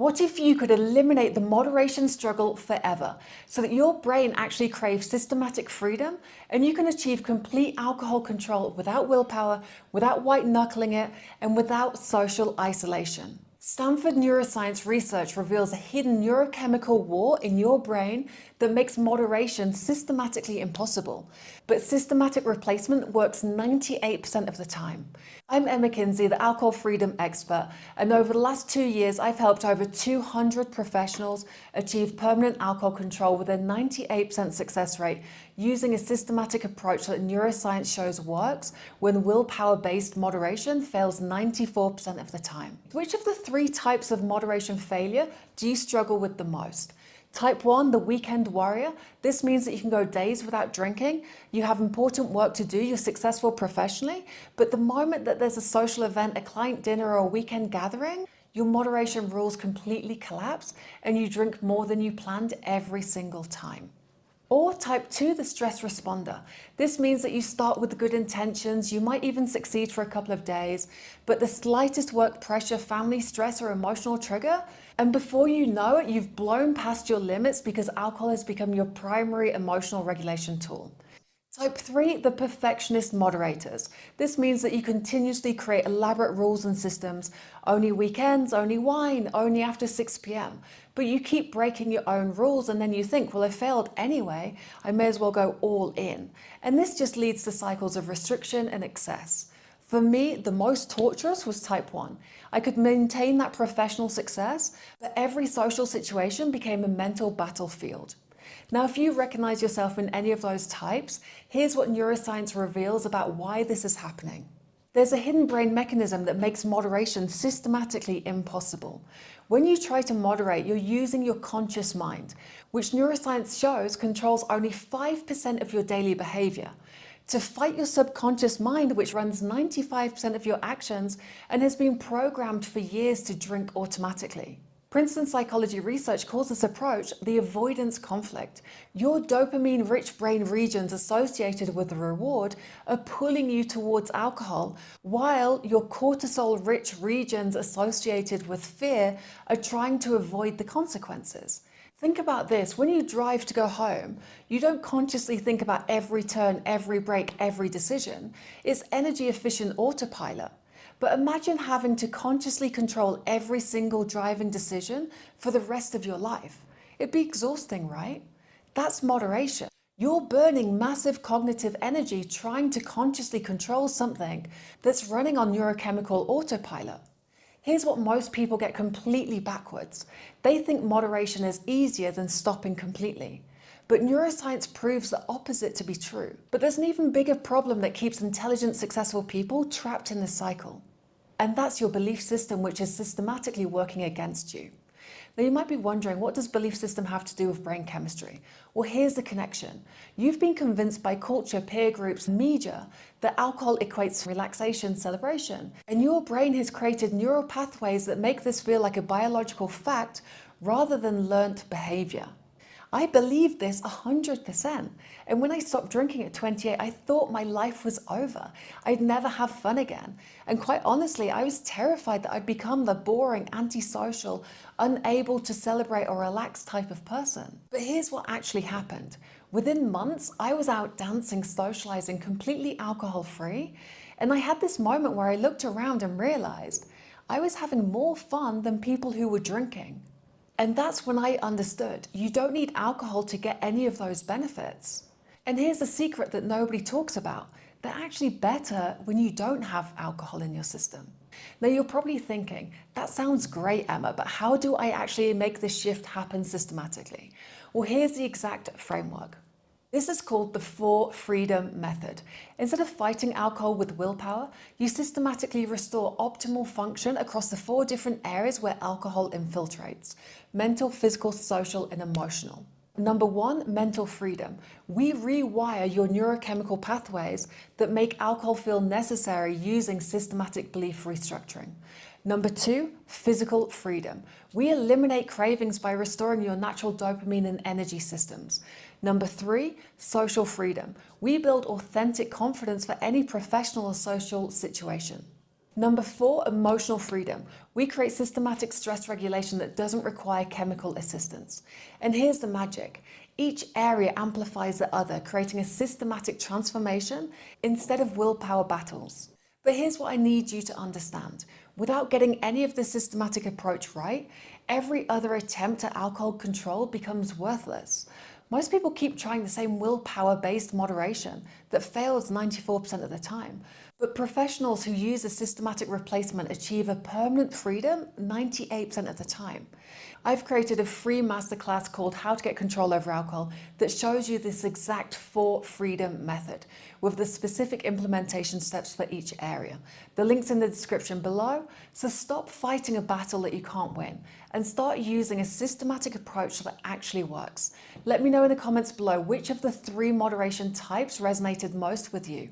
What if you could eliminate the moderation struggle forever so that your brain actually craves systematic freedom and you can achieve complete alcohol control without willpower, without white knuckling it, and without social isolation? Stanford neuroscience research reveals a hidden neurochemical war in your brain that makes moderation systematically impossible. But systematic replacement works 98% of the time. I'm Emma Kinsey, the alcohol freedom expert, and over the last 2 years, I've helped over 200 professionals achieve permanent alcohol control with a 98% success rate using a systematic approach that neuroscience shows works when willpower-based moderation fails 94% of the time. Which of the 3 types of moderation failure do you struggle with the most? Type 1, the weekend warrior. This means that you can go days without drinking, you have important work to do, you're successful professionally, but the moment that there's a social event, a client dinner or a weekend gathering, your moderation rules completely collapse and you drink more than you planned every single time. Or type 2, the stress responder. This means that you start with good intentions, you might even succeed for a couple of days, but the slightest work pressure, family stress, or emotional trigger, and before you know it, you've blown past your limits because alcohol has become your primary emotional regulation tool. Type 3, the perfectionist moderators. This means that you continuously create elaborate rules and systems, only weekends, only wine, only after 6 p.m. But you keep breaking your own rules and then you think, well, I failed anyway, I may as well go all in. And this just leads to cycles of restriction and excess. For me, the most torturous was type 1. I could maintain that professional success, but every social situation became a mental battlefield. Now, if you recognize yourself in any of those types, here's what neuroscience reveals about why this is happening. There's a hidden brain mechanism that makes moderation systematically impossible. When you try to moderate, you're using your conscious mind, which neuroscience shows controls only 5% of your daily behavior, to fight your subconscious mind, which runs 95% of your actions and has been programmed for years to drink automatically. Princeton psychology research calls this approach the avoidance conflict. Your dopamine-rich brain regions associated with the reward are pulling you towards alcohol, while your cortisol-rich regions associated with fear are trying to avoid the consequences. Think about this, when you drive to go home, you don't consciously think about every turn, every brake, every decision. It's energy-efficient autopilot. But imagine having to consciously control every single driving decision for the rest of your life. It'd be exhausting, right? That's moderation. You're burning massive cognitive energy trying to consciously control something that's running on neurochemical autopilot. Here's what most people get completely backwards. They think moderation is easier than stopping completely. But neuroscience proves the opposite to be true. But there's an even bigger problem that keeps intelligent, successful people trapped in this cycle. And that's your belief system, which is systematically working against you. Now you might be wondering, what does belief system have to do with brain chemistry? Well, here's the connection. You've been convinced by culture, peer groups, media, that alcohol equates relaxation, celebration. And your brain has created neural pathways that make this feel like a biological fact rather than learnt behavior. I believed this 100%. And when I stopped drinking at 28, I thought my life was over. I'd never have fun again. And quite honestly, I was terrified that I'd become the boring, antisocial, unable to celebrate or relax type of person. But here's what actually happened. Within months, I was out dancing, socializing, completely alcohol-free. And I had this moment where I looked around and realized I was having more fun than people who were drinking. And that's when I understood you don't need alcohol to get any of those benefits. And here's a secret that nobody talks about. They're actually better when you don't have alcohol in your system. Now you're probably thinking, that sounds great, Emma, but how do I actually make this shift happen systematically? Well, here's the exact framework. This is called the 4 freedom method. Instead of fighting alcohol with willpower, you systematically restore optimal function across the 4 different areas where alcohol infiltrates: mental, physical, social, and emotional. Number 1, mental freedom. We rewire your neurochemical pathways that make alcohol feel necessary using systematic belief restructuring. Number 2, physical freedom. We eliminate cravings by restoring your natural dopamine and energy systems. Number 3, social freedom. We build authentic confidence for any professional or social situation. Number 4, emotional freedom. We create systematic stress regulation that doesn't require chemical assistance. And here's the magic. Each area amplifies the other, creating a systematic transformation instead of willpower battles. But here's what I need you to understand. Without getting any of the systematic approach right, every other attempt at alcohol control becomes worthless. Most people keep trying the same willpower-based moderation that fails 94% of the time. But professionals who use a systematic replacement achieve a permanent freedom 98% of the time. I've created a free masterclass called How to Get Control Over Alcohol that shows you this exact 4 freedom method with the specific implementation steps for each area. The link's in the description below, so stop fighting a battle that you can't win and start using a systematic approach that actually works. Let me know in the comments below which of the 3 moderation types resonated most with you.